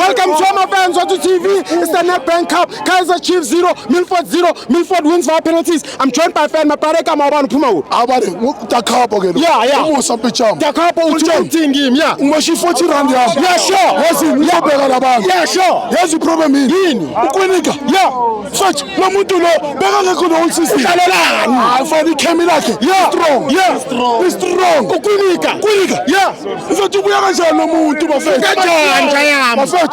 Welcome to my FANS Wethu TV. It's the NetBank Cup. Kaizer Chiefs 0, Milford 0. Milford wins via penalties. I'm joined by fan Mapareka Mabanu Puma. The cup again. Yeah. The cup ultimate game. Yeah. Umashi 40 rand. Yeah, sure. Yeah, sure. Here's the problem in Kwinika. Yeah. Such Mamutu no. Bega ngeko the whole system. For the Kwinika. Yeah. Strong. Yeah. It's strong. Kwinika. Yeah. So to be honest, no Mamutu Mafetch. Yeah.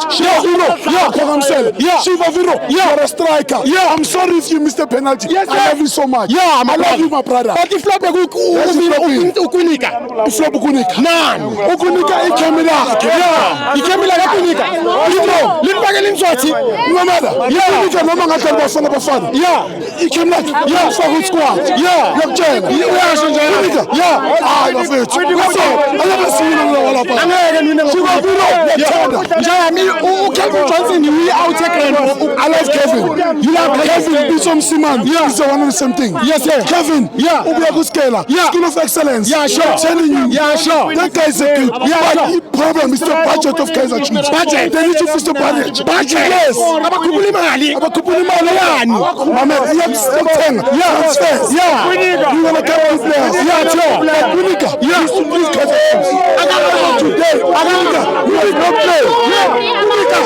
Shiva Viro. Yeah. You're a striker. Yeah. I'm sorry if you missed the penalty. Yes, I love you so much. Yeah. I love you, my brother. But if flop Kwinika. If flop Kwinika. None. Kwinika he came back. Yeah. He came like Kwinika. No matter. Yeah. Kwinika no manga tell bafana. Yeah. He came like for good squad. Yeah. Look Jen. Kwinika. Yeah. I love it. I never seen him all up. Shiva Viro. Kevin Johnson, we out I love Kevin. You love Kevin. Bisom Siman. Yeah. It's one of the same thing. Yes, sir. Kevin. Yeah. Ubiago Scaler. Yeah. School of Excellence. Yeah, sure. I'm telling you. Yeah, sure. That guy is a kid. Yeah, but the problem is the budget of Kaizer Chiefs. Budget. They need to fix the budget. Yes. Abakupuli mali. Yani. Mama, you have to yeah. Transfers. Yeah. You want to get good players. Yeah, sure. Kwinika. Yeah. Please Kaizer Chiefs. Today. Kwinika. You will not play. Yeah. Kwinika.